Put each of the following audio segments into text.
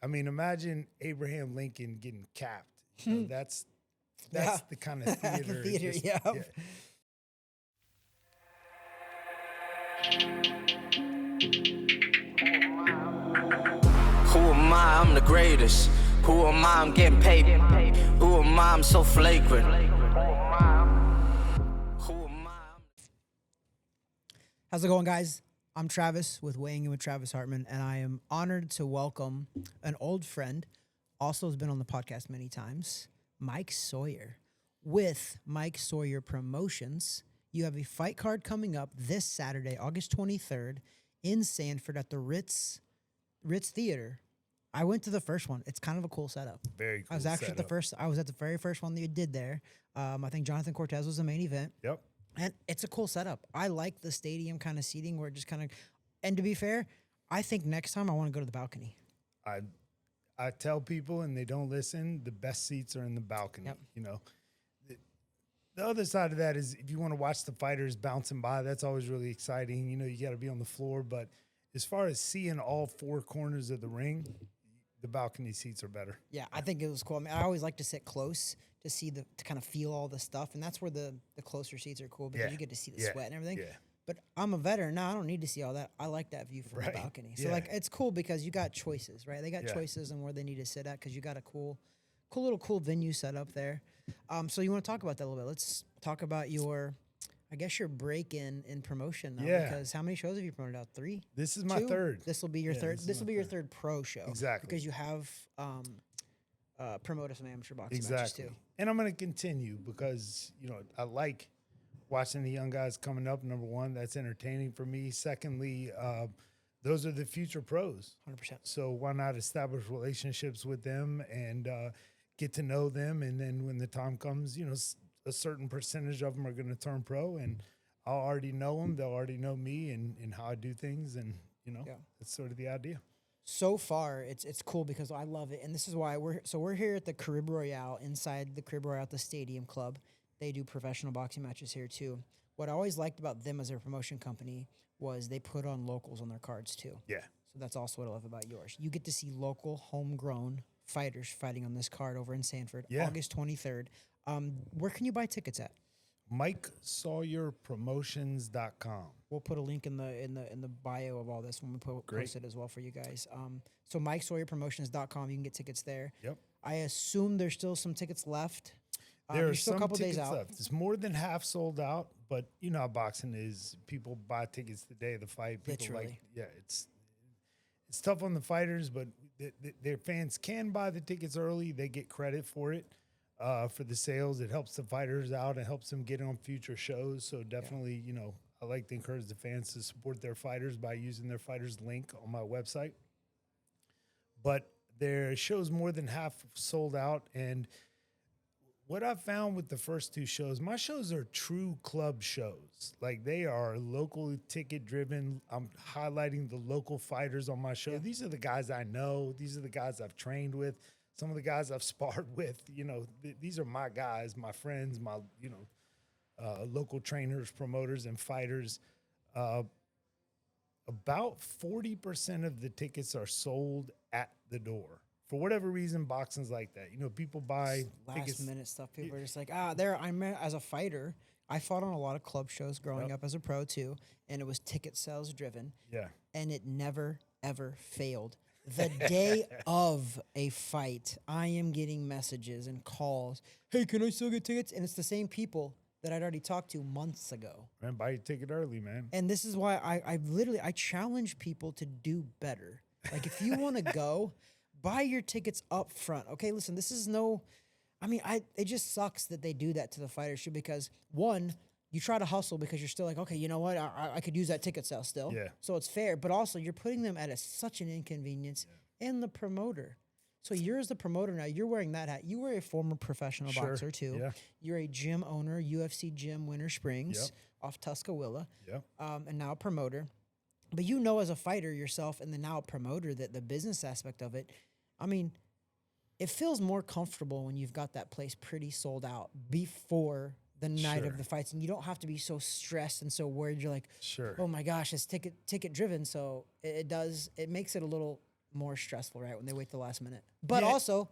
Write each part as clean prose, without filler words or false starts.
I mean, imagine Abraham Lincoln getting capped. That's the kind of theater. The theater, yeah. Who am I? I'm the greatest. Who am I? I'm getting paid. Who am I? I'm so flagrant. Who am I? How's it going, guys? I'm Travis with Weighing In with Travis Hartman, and I am honored to welcome an old friend, also has been on the podcast many times, Mike Sawyer. With Mike Sawyer Promotions, you have a fight card coming up this Saturday, August 23rd, in Sanford at the Ritz Theater. I went to the first one. It's kind of a cool setup. Very cool. I was actually I was at the very first one that you did there. I think Jonathan Cortes was the main event. Yep. And it's a cool setup. I like the stadium kind of seating where it just kind of, and to be fair, I think next time I want to go to the balcony. I tell people and they don't listen, the best seats are in the balcony. Yep. You know, the other side of that is if you want to watch the fighters bouncing by, that's always really exciting. You know, you got to be on the floor. But as far as seeing all four corners of the ring, the balcony seats are better. Yeah, I think it was cool. I mean, I always like to sit close to see to kind of feel all the stuff. And that's where the closer seats are cool because you get to see the sweat and everything. Yeah. But I'm a veteran. No, I don't need to see all that. I like that view from the balcony. So, it's cool because you got choices, right? They got choices on where they need to sit at because you got a cool little venue set up there. So you want to talk about that a little bit. Let's talk about your break in promotion now. Yeah. Because how many shows have you promoted out? 3? This is my third. This will be your third. This will be your third pro show. Exactly. Because you have promoted some amateur boxing matches too. And I'm going to continue because, you know, I like watching the young guys coming up. Number one, that's entertaining for me. Secondly, those are the future pros. 100%. So why not establish relationships with them and get to know them? And then when the time comes, you know, a certain percentage of them are going to turn pro, and I'll already know them. They'll already know me and how I do things. And, you know, that's sort of the idea. So far, it's cool because I love it, and this is why we're here at the Crib Royale, inside the Crib Royale at the Stadium Club. They do professional boxing matches here too. What I always liked about them as a promotion company was they put on locals on their cards too. Yeah. So that's also what I love about yours. You get to see local, homegrown fighters fighting on this card over in Sanford, August 23rd. Where can you buy tickets at? MikeSawyerPromotions.com. We'll put a link in the bio of all this when we post it as well for you guys. So MikeSawyerPromotions.com, you can get tickets there. Yep. I assume there's still some tickets left. There are still some a couple tickets days out. left. It's more than half sold out, but you know how boxing is. People buy tickets the day of the fight. People Literally. It's tough on the fighters, but their fans can buy the tickets early. They get credit for it. For the sales, it helps the fighters out. It helps them get on future shows. So definitely, you know, I like to encourage the fans to support their fighters by using their fighters link on my website. But their show's more than half sold out. And what I found with the first 2 shows, my shows are true club shows. Like they are local ticket driven. I'm highlighting the local fighters on my show. Yeah. These are the guys I know. These are the guys I've trained with. Some of the guys I've sparred with, you know, these are my guys, my friends, my, you know, local trainers, promoters, and fighters. About 40% of the tickets are sold at the door. For whatever reason, boxing's like that. You know, people buy tickets. Last minute stuff. People are just like, as a fighter, I fought on a lot of club shows growing up as a pro too, and it was ticket sales driven. Yeah. And it never, ever failed. The day of a fight, I am getting messages and calls. Hey, can I still get tickets? And it's the same people that I'd already talked to months ago. Man, buy your ticket early, man. And this is why I challenge people to do better. Like if you want to go, buy your tickets up front. Okay, listen, this is it just sucks that they do that to the fighters too, because one, you try to hustle because you're still like, okay, you know what? I could use that ticket sale still. Yeah. So it's fair. But also, you're putting them at such an inconvenience and the promoter. So you're as the promoter now. You're wearing that hat. You were a former professional boxer, too. Yeah. You're a gym owner, UFC Gym Winter Springs off Tuscaloosa, and now a promoter. But you know as a fighter yourself and then now a promoter that the business aspect of it, I mean, it feels more comfortable when you've got that place pretty sold out before the night of the fights, and you don't have to be so stressed and so worried. You're like, oh my gosh, it's ticket driven, so it makes it a little more stressful, right? When they wait the last minute. But Yeah. also,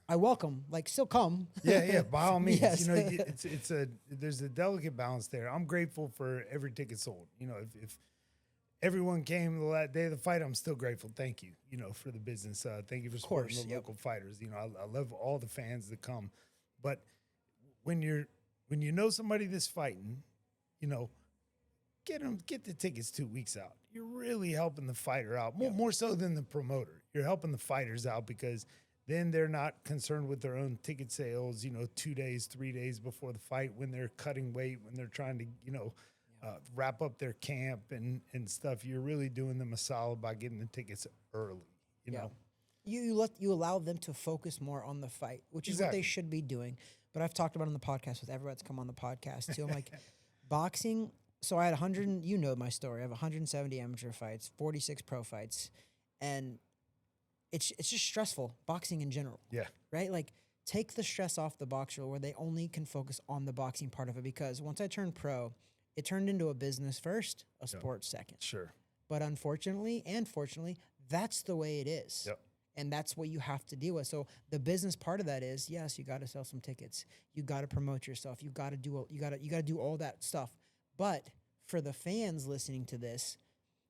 I welcome, like, still come. Yeah, by all means. Yes. You know, there's a delicate balance there. I'm grateful for every ticket sold. You know, if everyone came the last day of the fight, I'm still grateful. Thank you, you know, for the business. Thank you for supporting course, the yep. local fighters. You know, I love all the fans that come. But when you know somebody that's fighting, you know, get the tickets 2 weeks out. You're really helping the fighter out more so than the promoter. You're helping the fighters out because then they're not concerned with their own ticket sales, you know, 2 days, 3 days before the fight when they're cutting weight, when they're trying to, you know, wrap up their camp and stuff. You're really doing them a solid by getting the tickets early, you know. You allow them to focus more on the fight, which is what they should be doing. But I've talked about it on the podcast with everyone that's come on the podcast too. I'm like, boxing. So I had 100. You know my story. I have 170 amateur fights, 46 pro fights, and it's just stressful. Boxing in general. Yeah. Right. Like, take the stress off the boxer where they only can focus on the boxing part of it. Because once I turned pro, it turned into a business first, a sport second. Sure. But unfortunately and fortunately, that's the way it is. Yep. And that's what you have to deal with. So the business part of that is, yes, you got to sell some tickets. You got to promote yourself. You got to do all that stuff. But for the fans listening to this,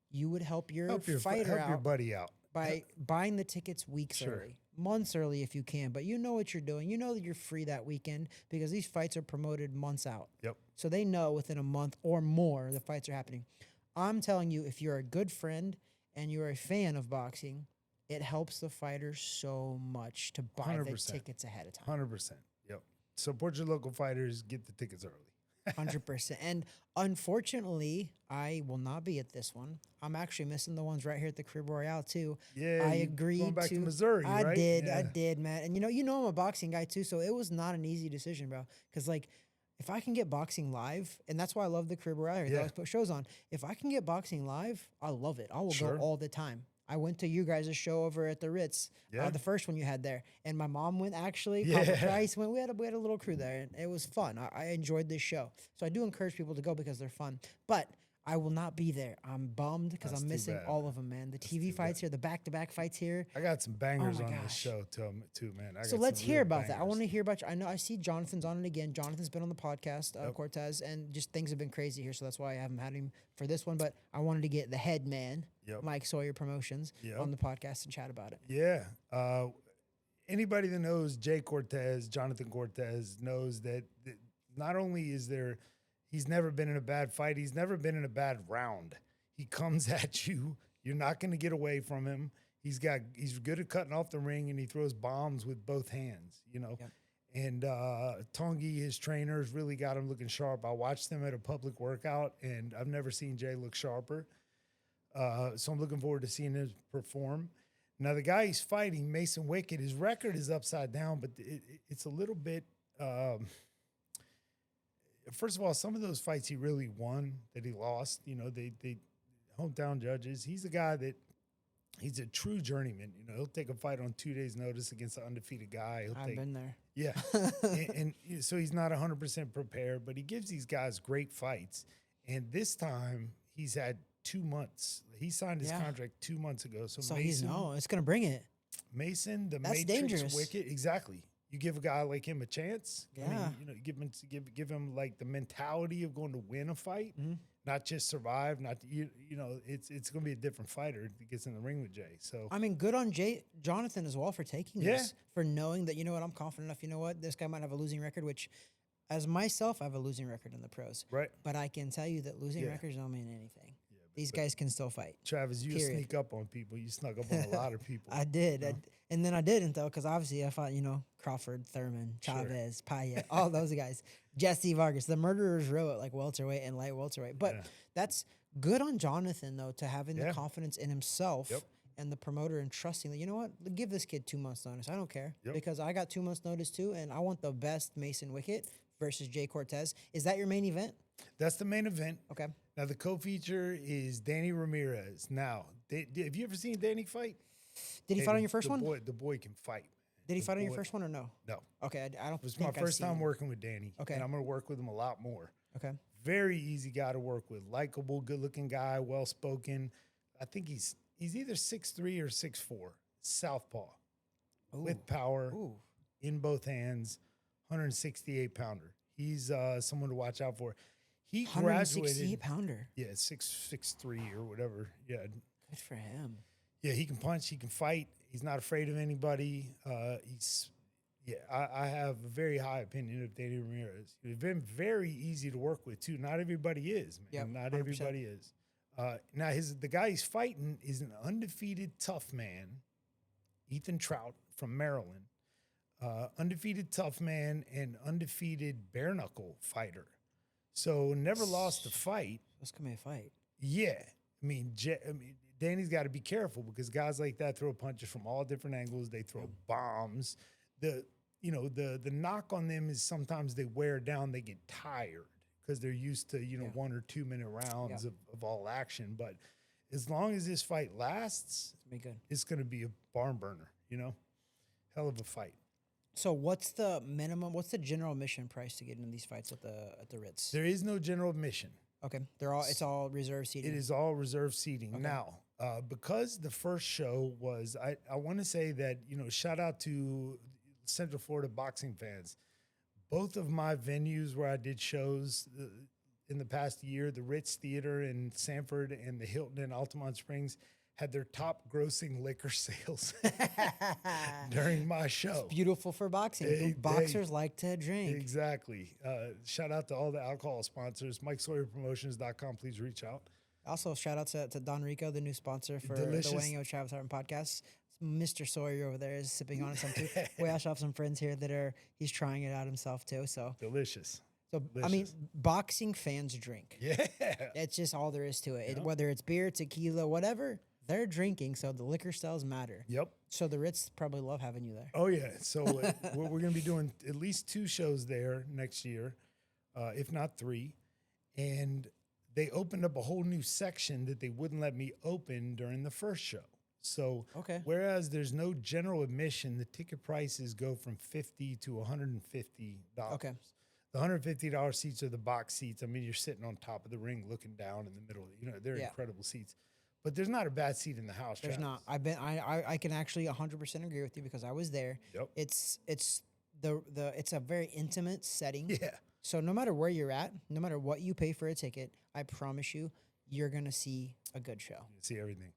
you would help your fighter help your buddy out by buying the tickets weeks early, months early if you can. But you know what you're doing. You know that you're free that weekend because these fights are promoted months out. Yep. So they know within a month or more the fights are happening. I'm telling you, if you're a good friend and you're a fan of boxing, it helps the fighters so much to buy 100%. the tickets ahead of time. 100%. Yep. Support your local fighters. Get the tickets early. 100%. And unfortunately, I will not be at this one. I'm actually missing the ones right here at the Crib Royale too. Yeah, I you agreed going back to to Missouri, I right? did, Yeah. I did, man. And you know I'm a boxing guy too, so it was not an easy decision, bro. Because like, if I can get boxing live, and that's why I love the Crib Royale, I always put shows on. If I can get boxing live, I love it. I will go all the time. I went to you guys' show over at the Ritz, the first one you had there, and my mom went actually. Papa Price went. We had a little crew there, and it was fun. I enjoyed this show, so I do encourage people to go because they're fun. But I will not be there. I'm bummed because I'm missing all of them, man. The TV fights here, the back-to-back fights here. I got some bangers my on this gosh. show too, man. So let's hear about that. I want to hear about you. I know I see Jonathan's on it again. Jonathan's been on the podcast, Cortez, and just things have been crazy here. So that's why I haven't had him for this one. But I wanted to get the head man, Mike Sawyer Promotions, on the podcast and chat about it. Yeah. Anybody that knows Jay Cortez, Jonathan Cortes, knows that not only is there, he's never been in a bad fight, he's never been in a bad round. He comes at you. You're not going to get away from him. He's good at cutting off the ring, and he throws bombs with both hands, you know. Yep. And Tongi, his trainers, really got him looking sharp. I watched him at a public workout, and I've never seen Jay look sharper. So I'm looking forward to seeing him perform. Now, the guy he's fighting, Mason Wickett, his record is upside down, but it's a little bit first of all, some of those fights he really won that he lost, you know, they hometown judges. He's a guy that he's a true journeyman. You know, he'll take a fight on 2 days' notice against an undefeated guy. I've been there. Yeah. and so he's not 100% prepared, but he gives these guys great fights. And this time he's had 2 months. He signed his contract 2 months ago. So Mason, it's going to bring it. Mason, that's Matrix dangerous. Wickett, exactly. You give a guy like him a chance. Yeah. I mean, you know, give him like the mentality of going to win a fight, not just survive. You know, it's going to be a different fighter if he gets in the ring with Jay. So I mean, good on Jonathan as well for taking this, for knowing that, you know what, I'm confident enough. You know what, this guy might have a losing record, which, as myself, I have a losing record in the pros. Right. But I can tell you that losing records don't mean anything. These guys can still fight. Travis, you sneak up on people. You snuck up on a lot of people. I did. And then I didn't, though, because obviously I fought, you know, Crawford, Thurman, Chavez, Payet, all those guys. Jesse Vargas, the murderers row at like welterweight and light welterweight. But that's good on Jonathan, though, to having the confidence in himself and the promoter and trusting that, you know what, give this kid 2 months notice. I don't care because I got 2 months notice too, and I want the best Mason Wickett versus Jay Cortez. Is that your main event? That's the main event. Okay. Now, the co-feature is Danny Ramirez. Now, have you ever seen Danny fight? Did he fight on your first one? The boy can fight. Did he fight on your first one or no? No. Okay, I don't think It was my first time working with Danny. Okay. And I'm going to work with him a lot more. Okay. Very easy guy to work with. Likeable, good-looking guy, well-spoken. I think he's He's either 6'3" or 6'4", southpaw, Ooh. with power Ooh. in both hands, 168 pounder. He's someone to watch out for. He 168 graduated. pounder. Yeah, 6'3" or whatever. Yeah, Good for him. yeah. He can punch. He can fight. He's not afraid of anybody. I have a very high opinion of Danny Ramirez. He's been very easy to work with too. Not everybody is, man. Yep, Not 100%. everybody is. Now the guy he's fighting is an undefeated tough man, Ethan Trout from Maryland. Undefeated tough man and undefeated bare knuckle fighter. So never lost a fight. This could be a fight. Yeah. I mean, Danny's got to be careful because guys like that throw punches from all different angles. They throw bombs. The knock on them is sometimes they wear down, they get tired because they're used to, 1 or 2 minute rounds of all action. But as long as this fight lasts, Be good. it's going to be a barn burner, hell of a fight. So what's the minimum? What's the general admission price to get into these fights at the Ritz? There is no general admission. Okay, it's all reserved seating. It is all reserved seating. Okay. Now, because the first show was, I want to say that, shout out to Central Florida boxing fans. Both of my venues where I did shows in the past year, the Ritz Theater in Sanford and the Hilton in Altamont Springs, had their top grossing liquor sales during my show. It's beautiful for boxing. Boxers like to drink. Exactly. Shout out to all the alcohol sponsors. MikeSawyerPromotions.com. Please reach out. Also, shout out to Don Rico, the new sponsor for Delicious. the Weighing In with Travis Hartman podcast. Mr. Sawyer over there is sipping on it some too. We also have some friends here that he's trying it out himself too. So delicious. So Delicious. I mean, boxing fans drink. Yeah. It's just all there is to it. Whether it's beer, tequila, whatever, they're drinking. So the liquor styles matter. Yep. So the Ritz probably love having you there. Oh yeah. So we're going to be doing at least 2 shows there next year, if not 3, and they opened up a whole new section that they wouldn't let me open during the first show. So whereas there's no general admission, the ticket prices go from $50 to $150. Okay. The $150 seats are the box seats. I mean, you're sitting on top of the ring looking down in the middle. They're incredible seats. But there's not a bad seat in the house. There's Travis. not. I can actually 100% agree with you because I was there. Yep. It's a very intimate setting. Yeah. So no matter where you're at, no matter what you pay for a ticket, I promise you're gonna see a good show. You see everything.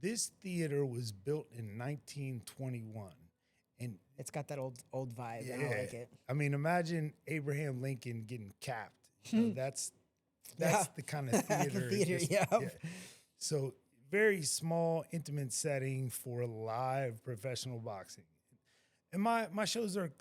This theater was built in 1921, and it's got that old vibe. And I like it. I mean, imagine Abraham Lincoln getting capped. That's the kind of theater. Yeah. So very small, intimate setting for live professional boxing. And my shows are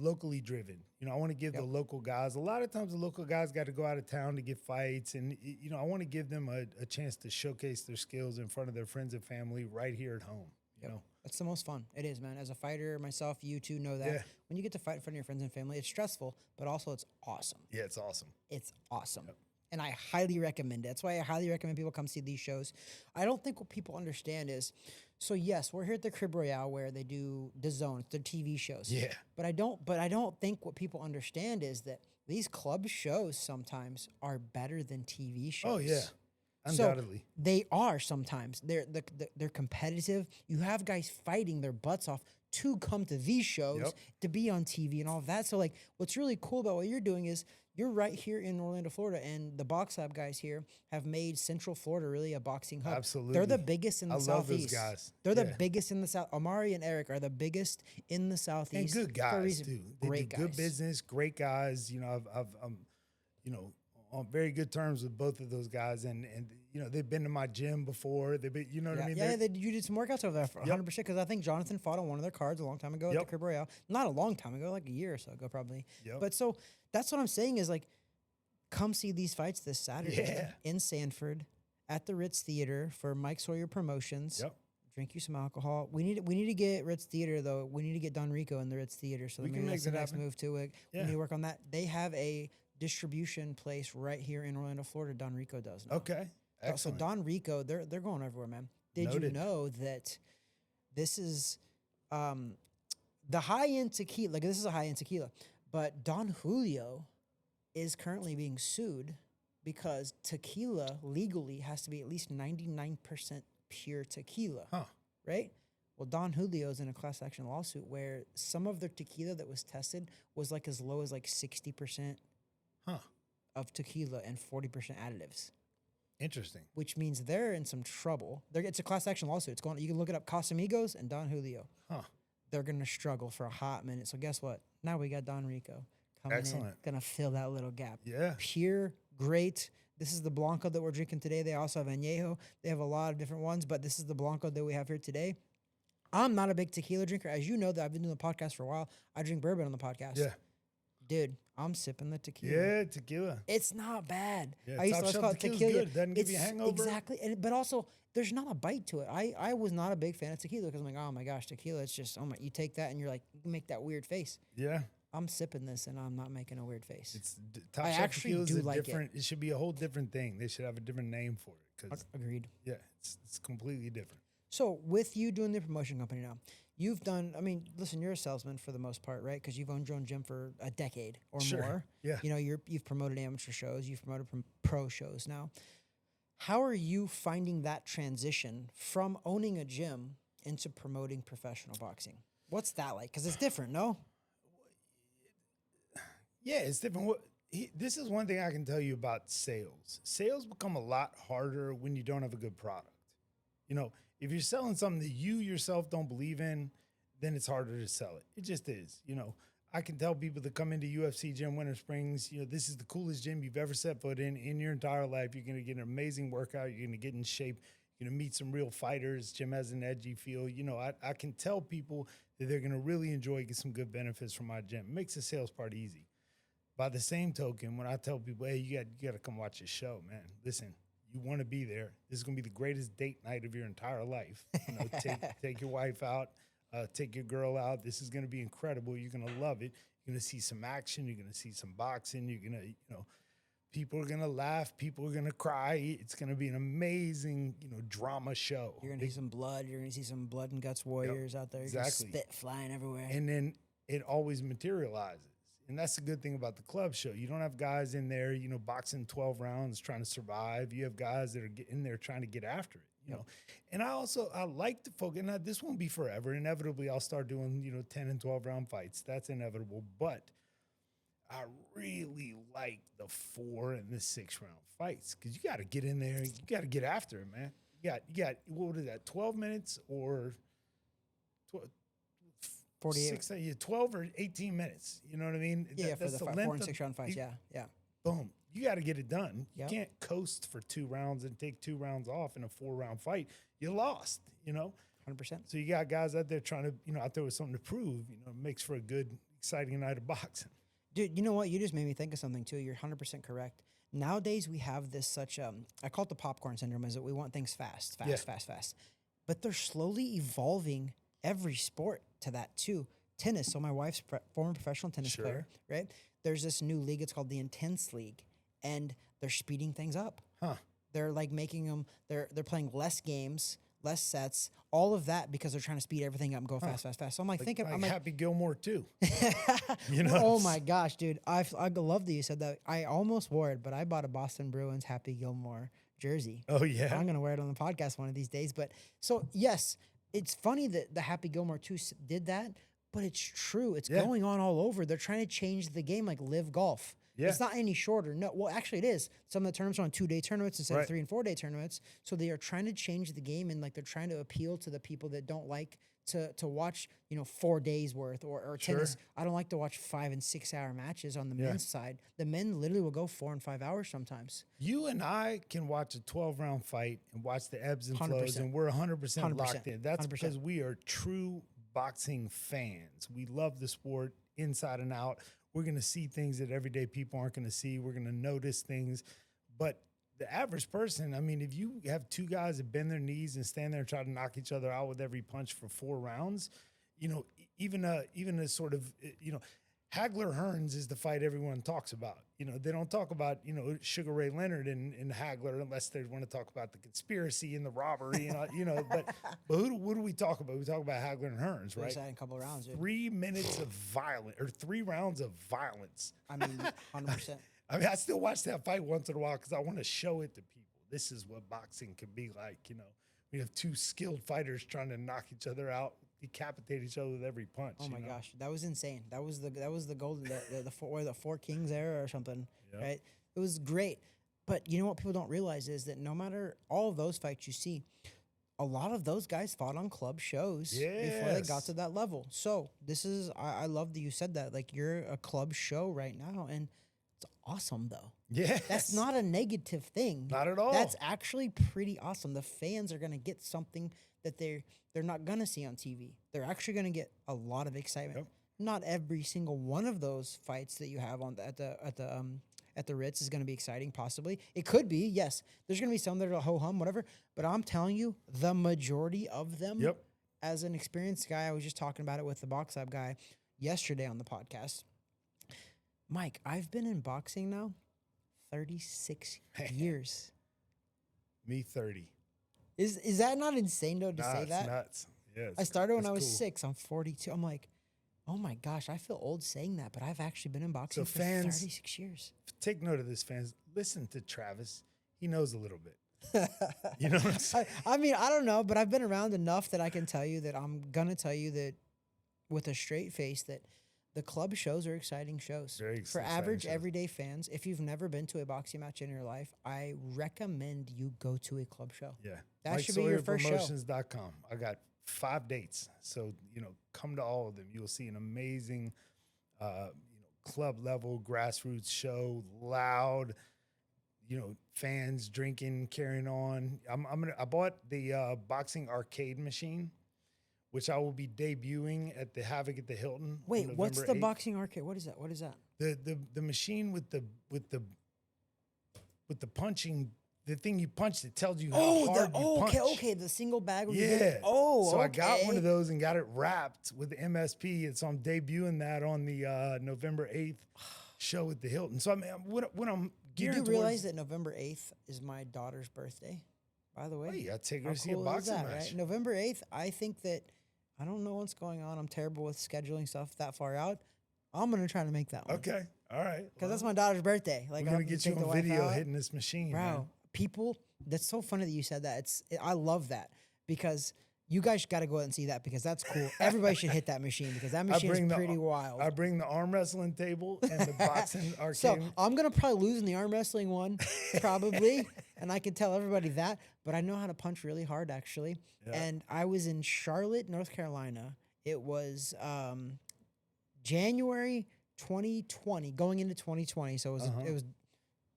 locally driven. I want to give the local guys, a lot of times the local guys got to go out of town to get fights. And, I want to give them a chance to showcase their skills in front of their friends and family right here at home. You know, that's the most fun. It is, man. As a fighter myself, you too know that. Yeah. When you get to fight in front of your friends and family, it's stressful, but also it's awesome. Yeah, it's awesome. It's awesome. Yep. And I highly recommend it. That's why I highly recommend people come see these shows. I don't think what people understand is, so yes, we're here at the Crib Royale where they do the Zone, the TV shows. Yeah. But I don't think what people understand is that these club shows sometimes are better than TV shows. Oh yeah. Undoubtedly. So they are sometimes. They're competitive. You have guys fighting their butts off to come to these shows, to be on TV and all of that. So like what's really cool about what you're doing is you're right here in Orlando, Florida, and the Box Lab guys here have made Central Florida really a boxing hub. Absolutely. They're the biggest in the I love Southeast. those guys. They're the biggest in the South. Amari and Eric are the biggest in the Southeast. And good guys too. They Great do guys. good business, great guys. I'm on very good terms with both of those guys, and they've been to my gym before. They've been, what I mean. Yeah, you did some workouts over there for 100% because I think Jonathan fought on one of their cards a long time ago at the Crib Royale. Not a long time ago, like a year or so ago, probably. Yep. But so that's what I'm saying is like, come see these fights this Saturday in Sanford at the Ritz Theater for Mike Sawyer Promotions. Yep. Drink you some alcohol. We need to get Ritz Theater though. We need to get Don Rico in the Ritz Theater. So We can maybe make that's the that next happen. move to it. We need to work on that. They have a distribution place right here in Orlando, Florida. Don Rico does now. Okay. Excellent. So Don Rico, they're going everywhere, man. Did you Noted. know that this is the high end tequila? Like this is a high end tequila, but Don Julio is currently being sued because tequila legally has to be at least 99% pure tequila, Huh. right? Well, Don Julio's in a class action lawsuit where some of their tequila that was tested was like as low as like 60% Huh. of tequila and 40% additives, Interesting. which means they're in some trouble. It's a class action lawsuit. It's going. You can look it up. Casamigos and Don Julio. Huh. They're gonna struggle for a hot minute. So guess what? Now we got Don Rico coming in, Excellent. gonna fill that little gap. Yeah. Pure, great. This is the Blanco that we're drinking today. They also have Añejo. They have a lot of different ones, but this is the Blanco that we have here today. I'm not a big tequila drinker. As you know, that I've been doing the podcast for a while. I drink bourbon on the podcast. Yeah. Dude, I'm sipping the tequila. Yeah, tequila. It's not bad. Yeah, I used to top let's shelf call it tequila's tequila. good. It doesn't give you a hangover. Exactly. But also, there's not a bite to it. I was not a big fan of tequila because I'm like, oh my gosh, tequila, it's just, oh my, you take that and you're like, you make that weird face. Yeah. I'm sipping this and I'm not making a weird face. It's top I shelf actually tequila do is like it. different. It should be a whole different thing. They should have a different name for it because Agreed. yeah, it's completely different. So with you doing the promotion company now, you've done, I mean, listen, you're a salesman for the most part, right? Because you've owned your own gym for a decade or Sure. more. Yeah. You know, you've promoted amateur shows, you've promoted pro shows now. How are you finding that transition from owning a gym into promoting professional boxing? What's that like? Because it's different, no? Yeah, it's different. This is one thing I can tell you about sales. Sales become a lot harder when you don't have a good product. You know, if you're selling something that you yourself don't believe in, then it's harder to sell it. It just is. You know, I can tell people that come into UFC Gym Winter Springs, you know, this is the coolest gym you've ever set foot in your entire life. You're going to get an amazing workout. You're going to get in shape. You're going to meet some real fighters. Gym has an edgy feel. You know, I can tell people that they're going to really enjoy, get some good benefits from my gym. It makes the sales part easy. By the same token, when I tell people, hey, you got to come watch this show, man. Listen, you want to be there. This is going to be the greatest date night of your entire life. You know, take your wife out, take your girl out. This is going to be incredible. You're going to love it. You're going to see some action. You're going to see some boxing. You're going to, you know, people are going to laugh. People are going to cry. It's going to be an amazing, you know, drama show. You're going to see some blood. You're going to see some blood and guts warriors out there. You're gonna Exactly. spit flying everywhere. And then it always materializes. And that's the good thing about the club show. You don't have guys in there, you know, boxing 12 rounds trying to survive. You have guys that are in there trying to get after it, you know. And I like to focus, and this won't be forever. Inevitably, I'll start doing, you know, 10 and 12 round fights. That's inevitable. But I really like the 4 and the 6 round fights because you got to get in there. You got to get after it, man. You got, what is that, 12 minutes or 48. 12 or 18 minutes. You know what I mean? Yeah, for That's the 4 length and of- 6 round fights. you- Yeah. Boom. You got to get it done. Yep. You can't coast for 2 rounds and take 2 rounds off in a 4-round fight. You lost, you know? 100%. So you got guys out there trying to, you know, out there with something to prove, you know, it makes for a good, exciting night of boxing. Dude, you know what? You just made me think of something too. You're 100% correct. Nowadays we have this such I call it the popcorn syndrome, is that we want things fast. Yeah. But they're slowly evolving every sport to that too. Tennis. So my wife's former professional tennis Sure. player, right? There's this new league. It's called the Intense League, and they're speeding things up. Huh. They're like making them. They're playing less games, less sets, all of that because they're trying to speed everything up and go fast. So I'm like, thinking, Like I'm like, Happy Gilmore too. You know? oh my gosh, dude! I love that you said that. I almost wore it, but I bought a Boston Bruins Happy Gilmore jersey. Oh yeah. I'm gonna wear it on the podcast one of these days. But so yes, it's funny that the Happy Gilmore 2 did that, but it's true. It's Yeah. going on all over. They're trying to change the game like live golf. Yeah. It's not any shorter. No, well, actually, it is. Some of the tournaments are on 2-day tournaments instead Right. of 3 and 4 day tournaments. So they are trying to change the game, and like they're trying to appeal to the people that don't like to watch, you know, 4 days worth or Sure. tennis. I don't like to watch 5 and 6 hour matches on the Yeah. men's side. The men literally will go 4 and 5 hours sometimes. You and I can watch a 12-round fight and watch the ebbs and flows, 100%. and we're 100% locked 100%. in. That's 100%. because we are true boxing fans. We love the sport inside and out. We're going to see things that everyday people aren't going to see. We're going to notice things. But the average person, I mean, if you have 2 guys that bend their knees and stand there and try to knock each other out with every punch for 4 rounds, you know, even a sort of, you know, Hagler Hearns is the fight everyone talks about. You know, they don't talk about, you know, Sugar Ray Leonard and Hagler unless they want to talk about the conspiracy and the robbery, but what do we talk about? We talk about Hagler and Hearns, Right. right? In a couple of rounds, dude. 3 minutes of violence or 3 rounds of violence. I mean, 100%. I mean, I still watch that fight once in a while because I want to show it to people. This is what boxing can be like, you know. We have two skilled fighters trying to knock each other out, decapitate each other with every punch. Oh my you know? gosh, that was insane. That was the golden the four kings era or something, Yep. right? It was great. But you know what people don't realize is that no matter all of those fights you see, a lot of those guys fought on club shows before they got Yes. to that level. So this is I love that you said that. Like you're a club show right now, and it's awesome though. Yes. That's not a negative thing. Not at all. That's actually pretty awesome. The fans are gonna get something that they're not gonna see on TV. They're actually gonna get a lot of excitement. Yep. Not every single one of those fights that you have on at the Ritz is going to be exciting. Possibly, it could be. Yes, there's going to be some that are ho hum, whatever. But I'm telling you, the majority of them. Yep. As an experienced guy, I was just talking about it with the Box Lab guy yesterday on the podcast. Mike, I've been in boxing now 36 years. Me 30. Is that not insane though to Nah, say it's that? nuts. Yeah, I started when that's I was cool. 6. I'm 42. I'm like, oh my gosh, I feel old saying that, but I've actually been in boxing for fans- 36 years. Take note of this, fans. Listen to Travis. He knows a little bit. You know what I'm saying? I mean, I don't know, but I've been around enough that I can tell you that I'm gonna tell you that with a straight face that the club shows are exciting shows. Very For exciting average shows. everyday fans, if you've never been to a boxing match in your life, I recommend you go to a club show. Yeah. That should be your first show. Promotions.com. I got 5 dates. So, come to all of them. You'll see an amazing club level grassroots show, loud, fans drinking, carrying on. I bought the boxing arcade machine, which I will be debuting at the Havoc at the Hilton. on Wait, what's November the 8th. boxing arcade? What is that? What is that? The machine with the punching, the thing you punch that tells you how hard you punch. Okay, the single bag. Where you Yeah. get, So I got one okay. of those and got it wrapped with the MSP, and so I'm debuting that on the November 8th show at the Hilton. So I mean, what I'm You gearing do towards, realize that November 8th is my daughter's birthday, by the way? hey, I take her How to see a cool is boxing that, match. right? November 8th, I think that, I don't know what's going on. I'm terrible with scheduling stuff that far out. I'm going to try to make that one. Okay, all right. Because that's my daughter's birthday. Like, we're gonna I'm get you take the on wife video out. hitting this machine, Bro, man. people, that's so funny that you said that. I love that because you guys got to go out and see that because that's cool. Everybody should hit that machine because that machine is pretty wild. I bring the arm wrestling table and the boxing arcade. So I'm gonna probably lose in the arm wrestling one, probably, and I can tell everybody that. But I know how to punch really hard, actually. Yeah. And I was in Charlotte, North Carolina. It was January 2020, going into 2020. So it was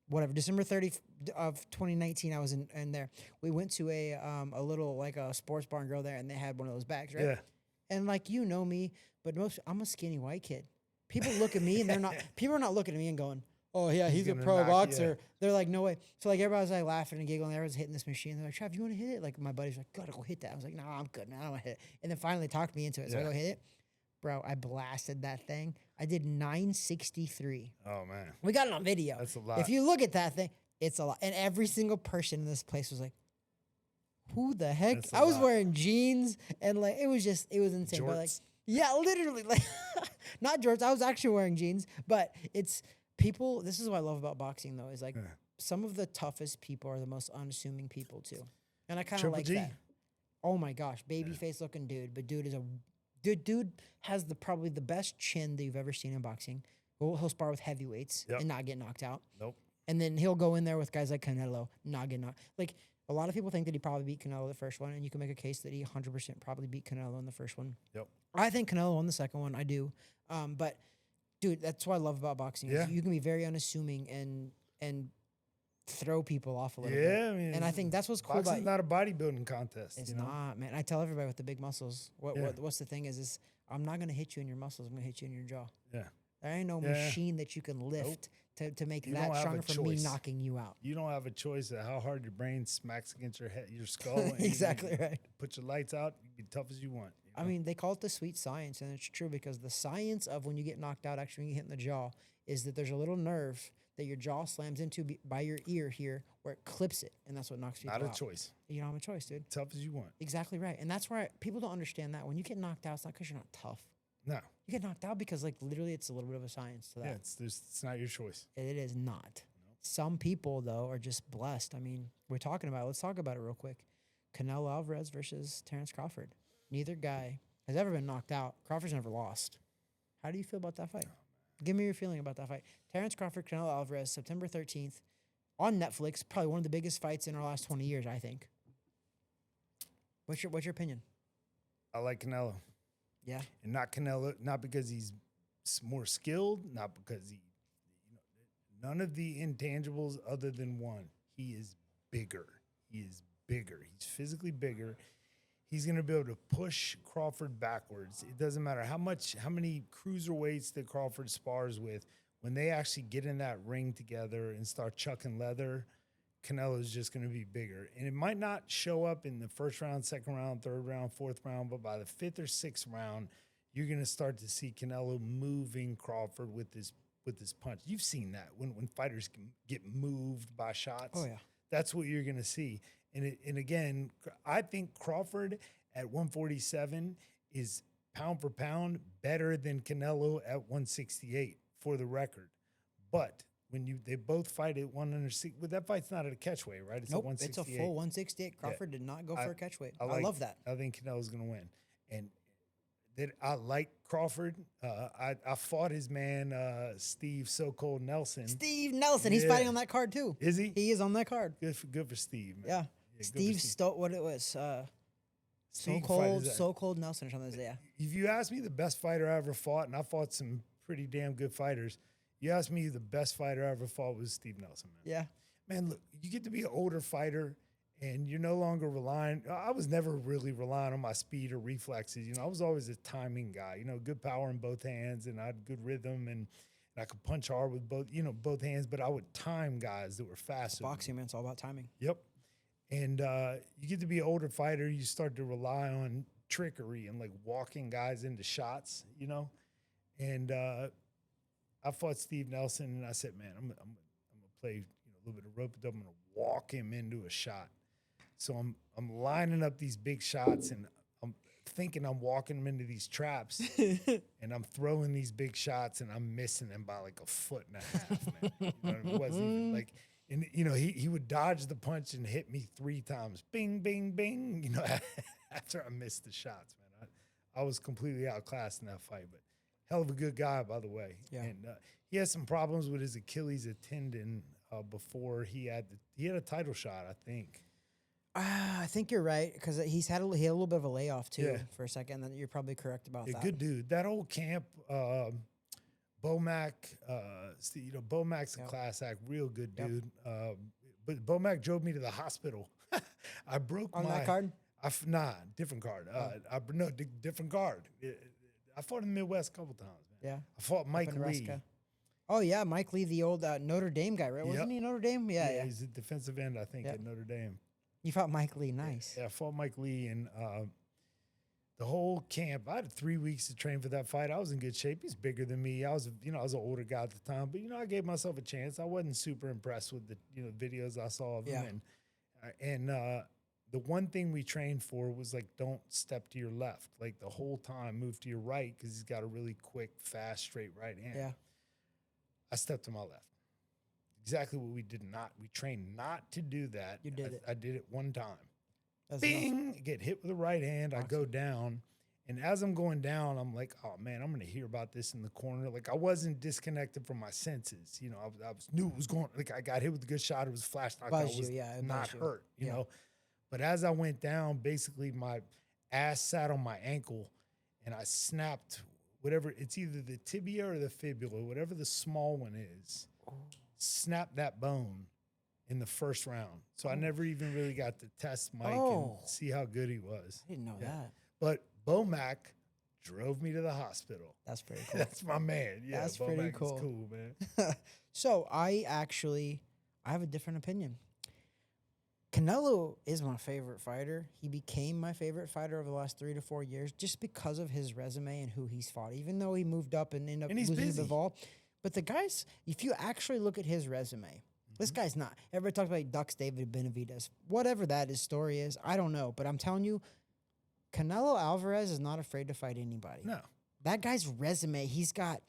whatever, December 30th of 2019. I was in there. We went to a little like a sports bar and grill there, and they had one of those bags, right? Yeah. And like me, but I'm a skinny white kid. People look at me and they're not. People are not looking at me and going, "Oh yeah, he's a gonna pro knock you boxer." out. They're like, "No way." So like everybody was like laughing and giggling. Everyone's hitting this machine. They're like, "Trav, you want to hit it?" Like my buddy's like, "Gotta go hit that." I was like, "No, I'm good, man. I don't want to hit it." And then finally talked me into it, so I Yeah. go hit it. Bro, I blasted that thing. I did 963. Oh man, We got it on video. That's a lot. If you look at that thing, it's a lot. And every single person in this place was like, "Who the heck?" That's a I was lot. wearing jeans and like it was insane. But like, Jorts. yeah, literally, like not jorts. I was actually wearing jeans, but it's people. This is what I love about boxing, though, is like some of the toughest people are the most unassuming people too, and I kind of Triple like G. that. Oh my gosh, baby face looking dude, but dude has probably the best chin that you've ever seen in boxing. He'll spar with heavyweights Yep. and not get knocked out. Nope. And then he'll go in there with guys like Canelo, not get knocked. Like, a lot of people think that he probably beat Canelo the first one, and you can make a case that he 100% probably beat Canelo in the first one. Yep. I think Canelo won the second one. I do. But, dude, that's what I love about boxing. is Yeah. You can be very unassuming and throw people off a little bit. Yeah, I mean, And I think that's what's cool boxing's about not a bodybuilding contest. it's you know? not, man. I tell everybody with the big muscles, Yeah. what's the thing is I'm not going to hit you in your muscles. I'm going to hit you in your jaw. Yeah. There ain't no Yeah. machine that you can lift to make You don't that have a stronger from me choice. knocking you out. You don't have a choice of how hard your brain smacks against your head, your skull. and you Exactly can right. Put your lights out. You be tough as you want. you I know? mean, they call it the sweet science, and it's true because the science of when you get knocked out, actually when you hit in the jaw, is that there's a little nerve that your jaw slams into by your ear here where it clips it, and that's what knocks people not a out. choice. You don't have a choice, dude. Tough as you want. Exactly right. And that's why people don't understand that. When you get knocked out, it's not because you're not tough. No. You get knocked out because, like, literally it's a little bit of a science to that. Yeah, it's not your choice. It is not. Some people, though, are just blessed. I mean, let's talk about it real quick. Canelo Alvarez versus Terrence Crawford. Neither guy has ever been knocked out. Crawford's never lost. How do you feel about that fight? Give me your feeling about that fight. Terrence Crawford, Canelo Alvarez, September 13th on Netflix. Probably one of the biggest fights in our last 20 years, I think. What's your opinion? I like Canelo. Yeah. And not Canelo, not because he's more skilled, not because none of the intangibles other than one. He is bigger. He's physically bigger. He's going to be able to push Crawford backwards. It doesn't matter how many cruiserweights that Crawford spars with. When they actually get in that ring together and start chucking leather, Canelo's just going to be bigger. And it might not show up in the first round, second round, third round, fourth round, but by the fifth or sixth round, you're going to start to see Canelo moving Crawford with this punch. You've seen that when fighters can get moved by shots. Oh, yeah. That's what you're going to see. And again, I think Crawford at 147 is pound for pound better than Canelo at 168 for the record. But when they both fight at 160, but that fight's not at a catchweight, right? It's Nope, at 168. it's a full 168. Crawford did not go for a catchweight. I like- love that. I think Canelo's going to win. And that I like Crawford. I fought his man, Steve So-Called Nelson. Steve Nelson, he's Yeah. fighting on that card too. Is he? He is on that card. Good for Steve, man. Yeah. good for Steve stole what it was. Steve So cold Nelson or something. Yeah. If you ask me the best fighter I ever fought, and I fought some pretty damn good fighters, you ask me the best fighter I ever fought was Steve Nelson, man. Yeah. Man, look, you get to be an older fighter, and you're no longer relying. I was never really relying on my speed or reflexes. I was always a timing guy. Good power in both hands, and I had good rhythm, and I could punch hard with both hands. But I would time guys that were faster. Boxing, man, it's all about timing. Yep. And you get to be an older fighter, you start to rely on trickery and like walking guys into shots. And I fought Steve Nelson, and I said, man, I'm gonna play a little bit of rope. I'm gonna walk him into a shot. So I'm lining up these big shots, and I'm thinking I'm walking him into these traps, and I'm throwing these big shots, and I'm missing them by like a foot and a half, man. It wasn't even like, and he would dodge the punch and hit me 3 times, bing, bing, bing. After I missed the shots, man, I was completely outclassed in that fight. But hell of a good guy, by the way. Yeah. And he had some problems with his Achilles tendon before he had a title shot, I think. I think you're right because he had a little bit of a layoff too Yeah. for a second. Then you're probably correct about that. Good dude. That old camp, Bomac. Bomac's a class act, real good dude. But Bomac drove me to the hospital. I broke On my that card? different card. Different card. I fought in the Midwest a couple times. Man. Yeah. I fought Mike Lee. Nebraska. Oh yeah, Mike Lee, the old Notre Dame guy, right? Wasn't he Notre Dame? Yeah. He's a defensive end, I think, at Notre Dame. You fought Mike Lee, nice. Yeah, I fought Mike Lee, and the whole camp. I had 3 weeks to train for that fight. I was in good shape. He's bigger than me. I was an older guy at the time, but I gave myself a chance. I wasn't super impressed with the videos I saw of him, and the one thing we trained for was like, don't step to your left, like the whole time. Move to your right because he's got a really quick, fast, straight right hand. Yeah. I stepped to my left. Exactly what we did not. We trained not to do that. You did it. I did it one time. That's Bing! enough. Get hit with the right hand. I go down. And as I'm going down, I'm like, oh, man, I'm going to hear about this in the corner. Like, I wasn't disconnected from my senses. I knew it was going. Like, I got hit with a good shot. It was flash knocked out. I was it not buzzed you. hurt, you know. But as I went down, basically my ass sat on my ankle, and I snapped whatever. It's either the tibia or the fibula, whatever the small one is. Snapped that bone in the first round. So I never even really got to test Mike and see how good he was. I didn't know that. But Bomac drove me to the hospital. That's pretty cool. That's my man. Yeah, That's Bomac pretty is cool. cool, man. So I have a different opinion. Canelo is my favorite fighter. He became my favorite fighter over the last 3 to 4 years just because of his resume and who he's fought. Even though he moved up and ended up And he's losing busy. to Bivol. But the guys, if you actually look at his resume, this guy's not. Everybody talks about he ducks David Benavidez. Whatever his story is, I don't know. But I'm telling you, Canelo Alvarez is not afraid to fight anybody. No. That guy's resume, he's got,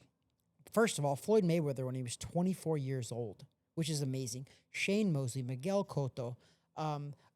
first of all, Floyd Mayweather when he was 24 years old, which is amazing. Shane Mosley, Miguel Cotto,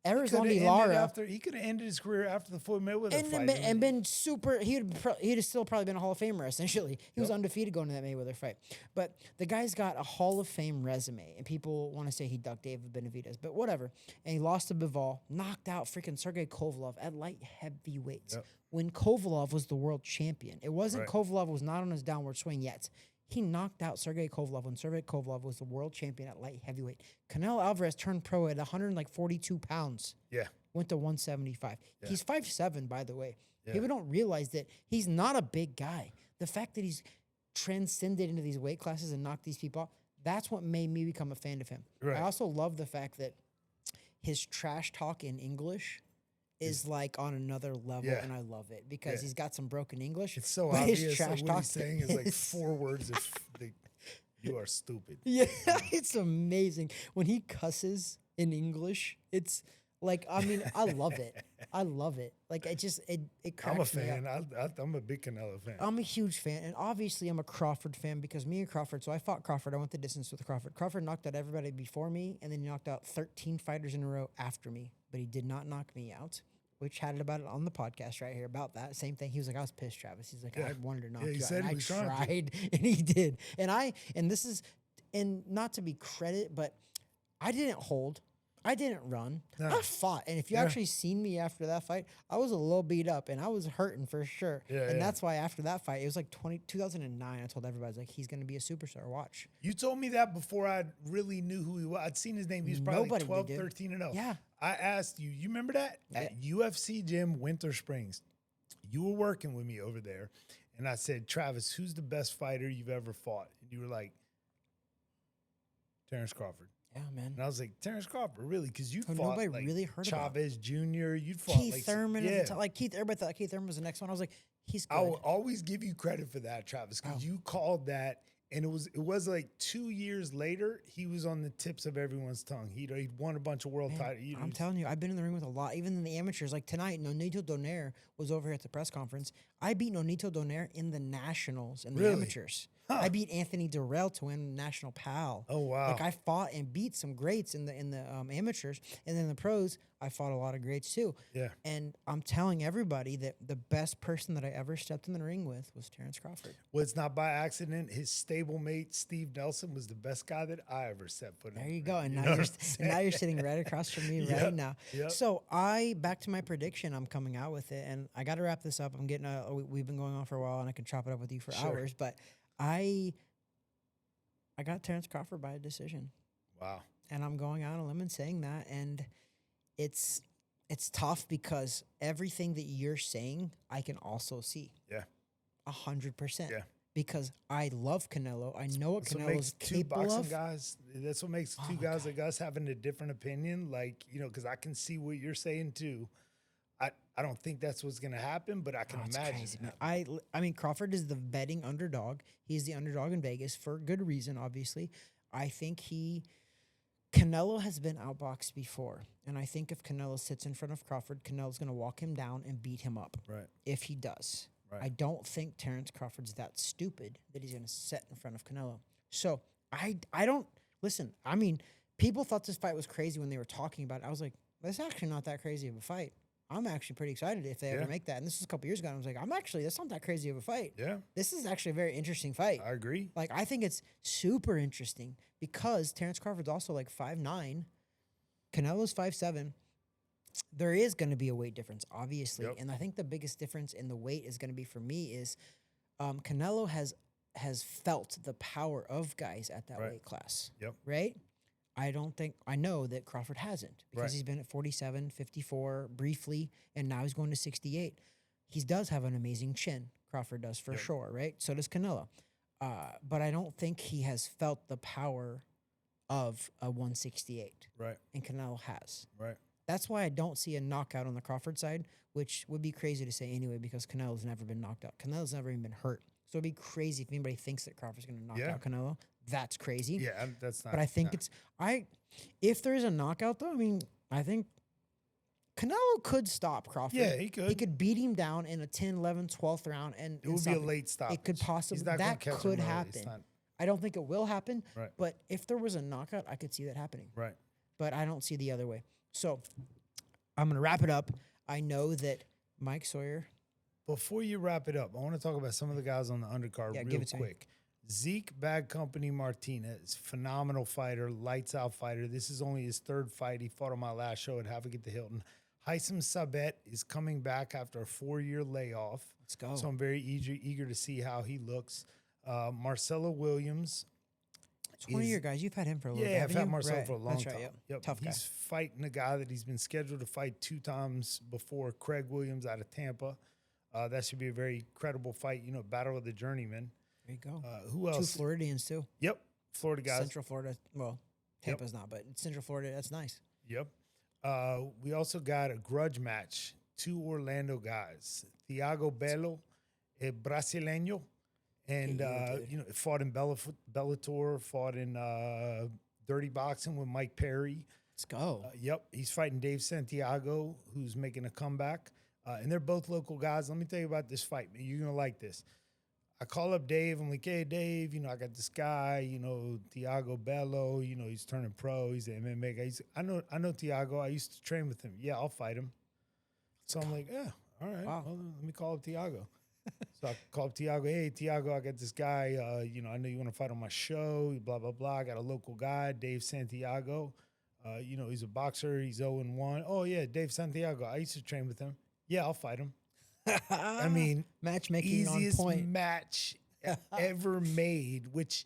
Erislandy Lara. He could have ended his career after the Floyd Mayweather fight. And been super. He'd have still probably been a Hall of Famer essentially. He was undefeated going to that Mayweather fight. But the guy's got a Hall of Fame resume, and people want to say he ducked David Benavidez, but whatever. And he lost to Bivol, knocked out freaking Sergey Kovalev at light heavyweights when Kovalev was the world champion. It wasn't Kovalev was not on his downward swing yet. He knocked out Sergey Kovalev when Sergey Kovalev was the world champion at light heavyweight. Canelo Alvarez turned pro at 142 pounds. Yeah. Went to 175. Yeah. He's 5'7", by the way. Yeah. People don't realize that he's not a big guy. The fact that he's transcended into these weight classes and knocked these people out, that's what made me become a fan of him. Right. I also love the fact that his trash talk in English is like on another level, and I love it because he's got some broken English. It's so obvious. Like what he's saying is like 4 words of you are stupid. Yeah, it's amazing. When he cusses in English, it's like, I mean, I love it. I love it. Like, it cracks me up. I'm a fan. I'm a big Canelo fan. I'm a huge fan. And obviously, I'm a Crawford fan because me and Crawford, so I fought Crawford. I went the distance with Crawford. Crawford knocked out everybody before me, and then he knocked out 13 fighters in a row after me. But he did not knock me out. We chatted about it on the podcast right here about that same thing. He was like, I was pissed, Travis. He's like, I wanted to knock you out. And I tried, and he did. And not to be credit, but I didn't hold. I didn't run. No. I fought. And if you actually seen me after that fight, I was a little beat up and I was hurting for sure. Yeah, and that's why after that fight, it was like 2009, I told everybody, I was like, he's going to be a superstar. Watch. You told me that before I really knew who he was. I'd seen his name. He was probably like 12, 13-0. Yeah. I asked you, you remember that? At UFC Gym, Winter Springs. You were working with me over there. And I said, Travis, who's the best fighter you've ever fought? And you were like, Terrence Crawford. Yeah, man. And I was like, Terrence Crawford, really? Because you fought nobody like really heard Chavez about. Jr. You'd fought Keith Thurman. Everybody thought Keith Thurman was the next one. I was like, he's good. I will always give you credit for that, Travis, because you called that. And it was like 2 years later, he was on the tips of everyone's tongue. He'd won a bunch of world titles. I'm telling you, I've been in the ring with a lot, even in the amateurs. Like tonight, Nonito Donaire was over here at the press conference. I beat Nonito Donaire in the nationals and the amateurs. Huh. I beat Anthony Durrell to win National Pal. Oh, wow. Like I fought and beat some greats in the amateurs. And then the pros, I fought a lot of greats too. Yeah. And I'm telling everybody that the best person that I ever stepped in the ring with was Terrence Crawford. Well, it's not by accident. His stablemate, Steve Nelson, was the best guy that I ever set foot in. There you go. And now you're sitting right across from me right now. Yep. So back to my prediction, I'm coming out with it. And I got to wrap this up. I'm getting we've been going on for a while and I can chop it up with you for hours. But I got Terrence Crawford by a decision. Wow. And I'm going out on a limb and saying that. And it's tough because everything that you're saying, I can also see. Yeah. 100%. Yeah. Because I love Canelo. I know what Canelo's capable of. Guys, that's what makes two guys like us having a different opinion. Like, because I can see what you're saying too. I don't think that's what's going to happen, but I can imagine. Crazy, man. I mean, Crawford is the betting underdog. He's the underdog in Vegas for good reason, obviously. I think Canelo has been outboxed before. And I think if Canelo sits in front of Crawford, Canelo's going to walk him down and beat him up. Right. If he does. Right. I don't think Terrence Crawford's that stupid that he's going to sit in front of Canelo. So I don't, listen, I mean, people thought this fight was crazy when they were talking about it. I was like, that's actually not that crazy of a fight. I'm actually pretty excited if they ever make that. And this was a couple years ago. And I was like, that's not that crazy of a fight. Yeah. This is actually a very interesting fight. I agree. Like, I think it's super interesting because Terrence Crawford's also like 5'9". Canelo's 5'7". There is going to be a weight difference, obviously. Yep. And I think the biggest difference in the weight is going to be for me is Canelo has felt the power of guys at that weight class. Yep. Right? I know that Crawford hasn't because he's been at 47, 54 briefly, and now he's going to 68. He does have an amazing chin. Crawford does for sure, right? So does Canelo. But I don't think he has felt the power of a 168. Right. And Canelo has. Right. That's why I don't see a knockout on the Crawford side, which would be crazy to say anyway because Canelo's never been knocked out. Canelo's never even been hurt. So it'd be crazy if anybody thinks that Crawford's going to knock out Canelo. That's crazy. Yeah, that's not. But I think if there is a knockout though, I mean, I think Canelo could stop Crawford. Yeah, he could. He could beat him down in a 10, 11, 12th round. And it would be a late stop. It could possibly, that could happen. I don't think it will happen. Right. But if there was a knockout, I could see that happening. Right. But I don't see the other way. So I'm gonna wrap it up. I know that Mike Sawyer. Before you wrap it up, I want to talk about some of the guys on the undercard Yeah, real give it to me. quick. Zeke Bad Company Martinez, phenomenal fighter, lights out fighter. This is only his third fight. He fought on my last show at Havoc at the Hilton. Haitham Sabet is coming back after a 4-year layoff. Let's go. So I'm very eager to see how he looks. Marcelo Williams. It's one of your guys. You've had him for a little bit. Yeah, I've haven't had you? Marcelo Right. for a long That's time. right, yep. Tough He's guy. fighting a guy that he's been scheduled to fight 2 times before, Craig Williams out of Tampa. That should be a very credible fight. You know, battle of the journeyman. There you go. Who 2 else? Floridians too. Yep, Florida guys. Central Florida. Well, Tampa's not, but Central Florida. That's nice. Yep. We also got a grudge match. 2 Orlando guys. Thiago Belo, a Brasileño, and dude. you know, fought in Bellator, fought in Dirty Boxing with Mike Perry. Let's go. Yep, he's fighting Dave Santiago, who's making a comeback. And they're both local guys. Let me tell you about this fight, man. You're gonna like this. I call up Dave. I'm like, hey, Dave, you know, I got this guy, you know, Thiago Bello, you know, he's turning pro. He's an MMA guy. I know Thiago. I used to train with him. Yeah, I'll fight him. So I'm like, yeah, all right. Wow. Well, let me call up Thiago. So I called Thiago. Hey, Thiago, I got this guy. You know, I know you want to fight on my show. Blah blah blah. I got a local guy, Dave Santiago. You know, he's a boxer. He's 0-1. Oh yeah, Dave Santiago. I used to train with him. Yeah, I'll fight him. I mean, matchmaking on easiest point, match ever made. Which,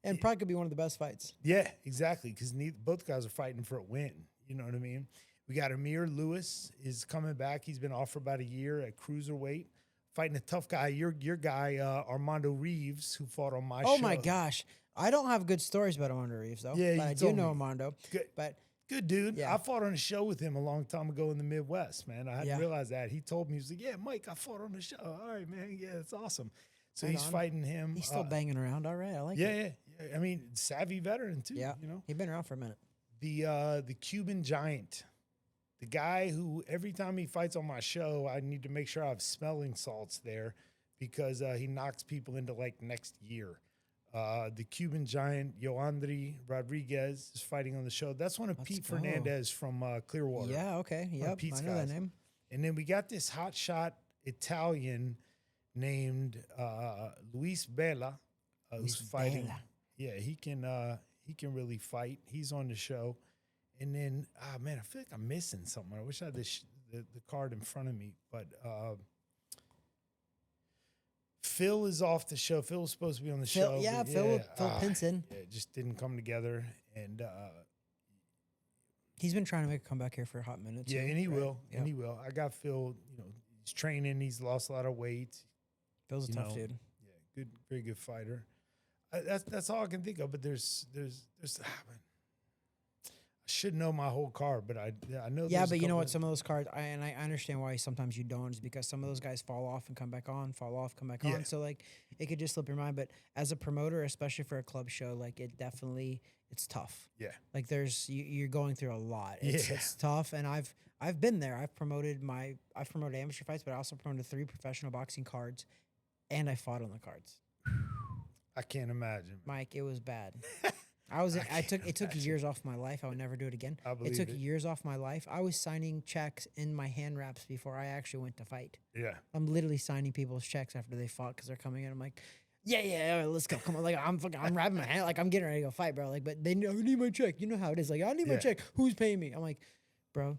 and probably could be one of the best fights. yeah, exactly. Because both guys are fighting for a win. You know what I mean? We got Amir Lewis is coming back. He's been off for about a year at cruiserweight, fighting a tough guy. Your guy Armando Reeves, who fought on my show. Oh my gosh, I don't have good stories about Armando Reeves though. Yeah, but you I do told know me. Armando. Good. But Good dude. Yeah. I fought on a show with him a long time ago in the Midwest, man. I hadn't Yeah. realized that. He told me, he was like, yeah, Mike, I fought on the show. All right, man. Yeah, that's awesome. So Right he's on. fighting him. he's still banging around. All right, I like Yeah, it. yeah. I mean, savvy veteran too. Yeah, You know, he's been around for a minute. the Cuban Giant, the guy who every time he fights on my show, I need to make sure I have smelling salts there because he knocks people into like next year. The Cuban Giant, Yoandri Rodriguez, is fighting on the show. That's one of Let's Pete go. Fernandez from Clearwater. Yeah, okay, yep, Pete's I know guys. that name. And then we got this hotshot Italian named Luis Bella, who's Luis fighting. Bella. Yeah, he can really fight. He's on the show. And then, man, I feel like I'm missing something. I wish I had the card in front of me. But Phil is off the show. Phil was supposed to be on the show. Phil, yeah, but Phil Pinson. Yeah, it just didn't come together. And He's been trying to make a comeback here for a hot minute. yeah, too, and he right? will. Yep. And he will. I got Phil, you know, he's training. He's lost a lot of weight. Phil's a you tough know. dude. Yeah, good, very good fighter. That's all I can think of. But there's man, I should know my whole card, but I know. Yeah, there's a but you know couple what? Some of those cards, I understand why sometimes you don't, is because some of those guys fall off and come back on, fall off, come back Yeah. on. So like, it could just slip your mind. But as a promoter, especially for a club show, like it's tough. Yeah, Like you're going through a lot. It's, Yeah. it's tough, and I've been there. I've promoted amateur fights, but I also promoted 3 professional boxing cards, and I fought on the cards. I can't imagine. Mike, it was bad. It took years off my life. I would never do it again. I It believe took it. years off my life. I was signing checks in my hand wraps before I actually went to fight. Yeah, I'm literally signing people's checks after they fought because they're coming in. I'm like, yeah, let's go. Come on, like I'm wrapping my hand, like I'm getting ready to go fight, bro. Like, but they know I need my check. You know how it is. Like, I need my Yeah. check. Who's paying me? I'm like, bro,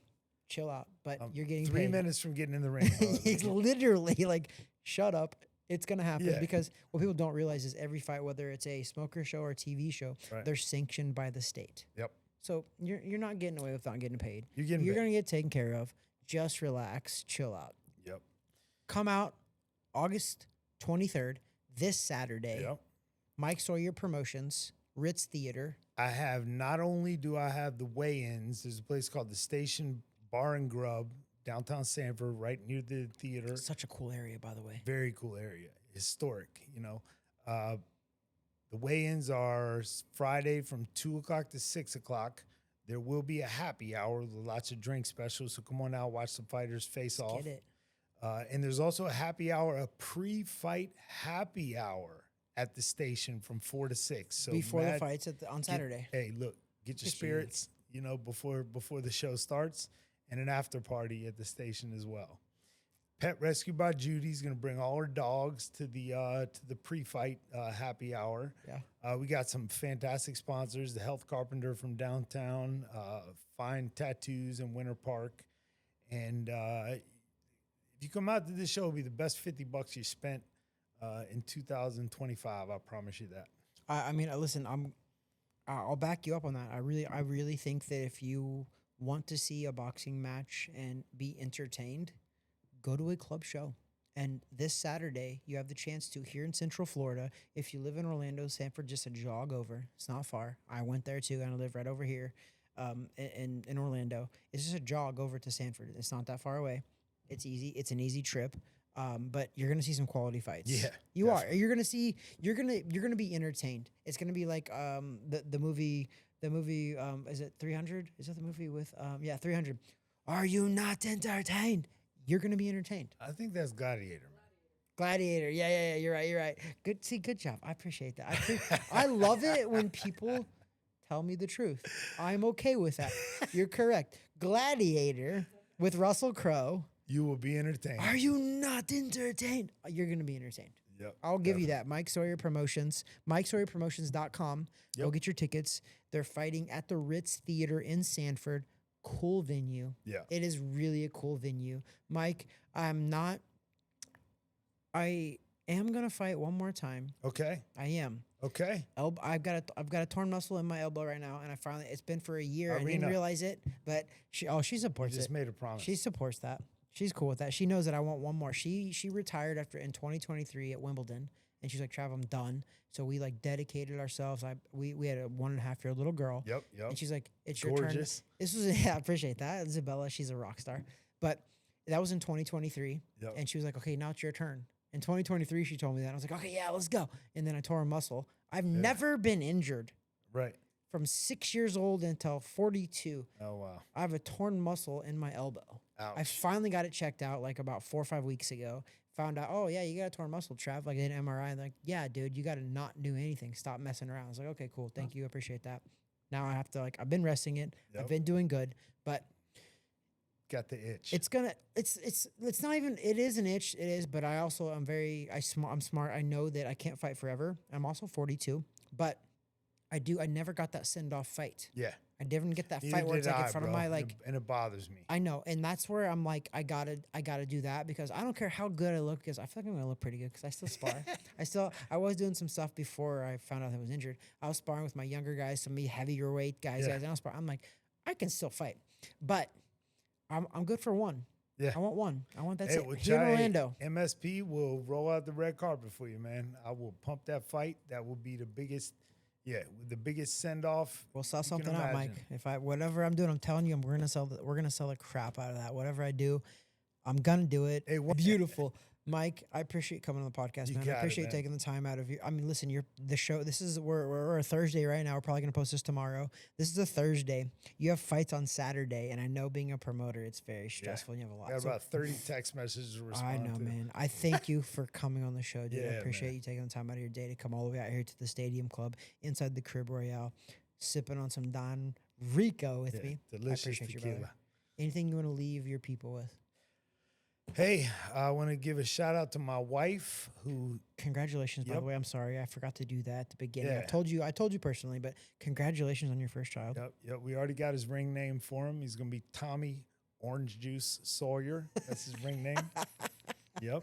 chill out. But you're getting 3 paid. minutes from getting in the ring. He's literally like, shut up. It's gonna happen Yeah. because what people don't realize is every fight, whether it's a smoker show or a TV show, Right. they're sanctioned by the state. Yep. So you're not getting away with not getting paid. You're getting You're paid. gonna get taken care of. Just relax, chill out. Yep. Come out August 23rd, this Saturday. Yep. Mike Sawyer Promotions, Ritz Theater. I have not only do I have the weigh-ins. There's a place called the Station Bar and Grub downtown Sanford, right near the theater. Such a cool area, by the way. Very cool area, historic. You know, the weigh-ins are Friday from 2:00 to 6:00. There will be a happy hour with lots of drink specials. So come on out, watch the fighters face off. Get it. And there's also a happy hour, a pre-fight happy hour at the station from 4 to 6. So Before the Matt, fights on Saturday. Hey, look, get your Appreciate it. spirits, you know, before the show starts. and an after party at the station as well. Pet Rescue by Judy's going to bring all her dogs to the pre-fight happy hour. Yeah. We got some fantastic sponsors: the Health Carpenter from downtown, Fine Tattoos in Winter Park, and if you come out to this show, it'll be the best $50 you spent in 2025. I promise you that. I mean, listen, I'll back you up on that. I really think that if you want to see a boxing match and be entertained, go to a club show. And this Saturday, you have the chance to here in Central Florida. If you live in Orlando, Sanford, just a jog over. It's not far. I went there too, and I live right over here in Orlando. It's just a jog over to Sanford. It's not that far away. It's easy. It's an easy trip. But you're gonna see some quality fights. Yeah, you definitely. are. You're gonna see. You're gonna be entertained. It's gonna be like the movie. The movie is it 300? Is that the movie with 300? Are you not entertained? You're gonna be entertained. I think that's Gladiator, man. Gladiator. Yeah. You're right. Good job. I appreciate that. I love it when people tell me the truth. I'm okay with that. You're correct. Gladiator with Russell Crowe. You will be entertained. Are you not entertained? You're going to be entertained. Yep. I'll give you that. Mike Sawyer Promotions, MikeSawyerPromotions.com. Yep. Go get your tickets. They're fighting at the Ritz Theater in Sanford. Cool venue. Yeah. It is really a cool venue. Mike, I am going to fight one more time. Okay. I am. Okay. I've got a torn muscle in my elbow right now, and it's been for a year. I didn't Arena. realize it, but she You supports just it. made a promise. She supports that. She's cool with that. She knows that I want one more. She retired in 2023 at Wimbledon, and she's like, Trav, I'm done. So we like dedicated ourselves. We had a 1.5-year little girl. Yep. And she's like, it's your turn. Gorgeous. This was I appreciate that. Isabella, she's a rock star. But that was in 2023. Yep. And she was like, okay, now it's your turn. In 2023, she told me that. I was like, okay, yeah, let's go. And then I tore a muscle. I've never been injured Right. from 6 years old until 42. Oh, wow. I have a torn muscle in my elbow. Ouch. I finally got it checked out like about 4 or 5 weeks ago. Found out, oh, yeah, you got a torn muscle, Trav. Like, I did an MRI. Like, yeah, dude, you got to not do anything. Stop messing around. I was like, okay, cool. Thank you. I appreciate that. Now I have to, I've been resting it. Yep. I've been doing good. But Got the itch. it's not even, it is an itch. It is. But I also, I'm smart. I know that I can't fight forever. I'm also 42. But I never got that send-off fight. Yeah. I didn't get that Neither fight where it's did like in I, front of bro. my like. And it bothers me. I know, and that's where I'm like, I gotta do that because I don't care how good I look because I feel like I'm gonna look pretty good because I still spar. I was doing some stuff before I found out I was injured. I was sparring with my younger guys, some heavier weight guys. Yeah. And I was I'm like, I can still fight, but I'm good for one. Yeah. I want one. I want that Hey, here in Orlando. MSP will roll out the red carpet for you, man. I will pump that fight. That will be the biggest send off. We'll sell something out, Mike. Whatever I'm doing, I'm telling you, we're gonna sell the crap out of that. Whatever I do, I'm gonna do it. Hey, beautiful. Mike, I appreciate coming on the podcast, man. I got it, appreciate man. taking the time out of you. I mean, listen, the show. This is we're a Thursday right now. We're probably gonna post this tomorrow. This is a Thursday. You have fights on Saturday, and I know being a promoter, it's very stressful. And you have a lot. I got So about 30 text messages to respond I know, to. man. I thank you for coming on the show, dude. I Yeah, appreciate man. you taking the time out of your day to come all the way out here to the Stadium Club inside the Crib Royale, sipping on some Don Rico with me. Delicious I appreciate you, brother. tequila. Anything you want to leave your people with? Hey, I want to give a shout out to my wife who Congratulations, by Yep. the way. I'm sorry, I forgot to do that at the beginning. Yeah. I told you personally, but congratulations on your first child. Yep. We already got his ring name for him. He's gonna be Tommy Orange Juice Sawyer. That's his ring name. Yep.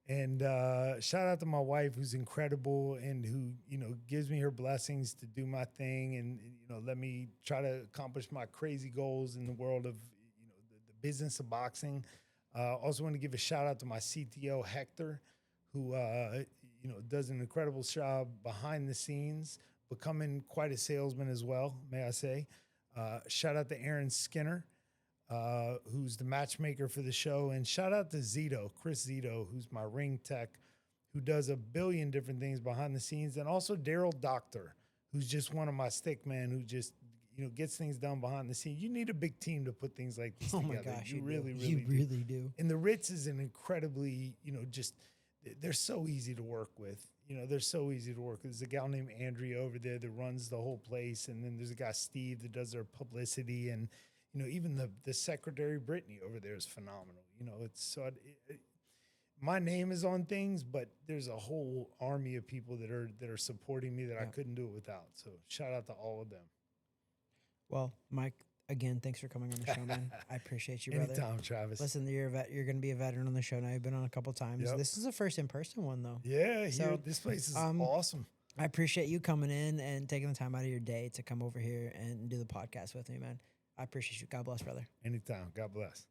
And shout out to my wife, who's incredible and who gives me her blessings to do my thing and let me try to accomplish my crazy goals in the world of the business of boxing. Also want to give a shout out to my CTO Hector, who does an incredible job behind the scenes, becoming quite a salesman as well, may I say. Shout out to Aaron Skinner, who's the matchmaker for the show, and shout out to Chris Zito, who's my ring tech, who does a billion different things behind the scenes, and also Daryl Doctor, who's just one of my stick men, who just gets things done behind the scenes. You need a big team to put things like this Oh together. my gosh, you do. really you really do. And the Ritz is an incredibly, they're so easy to work with. They're so easy to work with. There's a gal named Andrea over there that runs the whole place. And then there's a guy, Steve, that does their publicity. And, you know, even the secretary Brittany over there is phenomenal. You know, it's so my name is on things, but there's a whole army of people that are supporting me that I couldn't do it without. So shout out to all of them. Well, Mike, again, thanks for coming on the show, man. I appreciate you, brother. Anytime, Travis. Listen, you're a vet. You're going to be a veteran on the show now. You've been on a couple times. Yep. This is the first in-person one, though. Yeah, So, this place is awesome. I appreciate you coming in and taking the time out of your day to come over here and do the podcast with me, man. I appreciate you. God bless, brother. Anytime. God bless.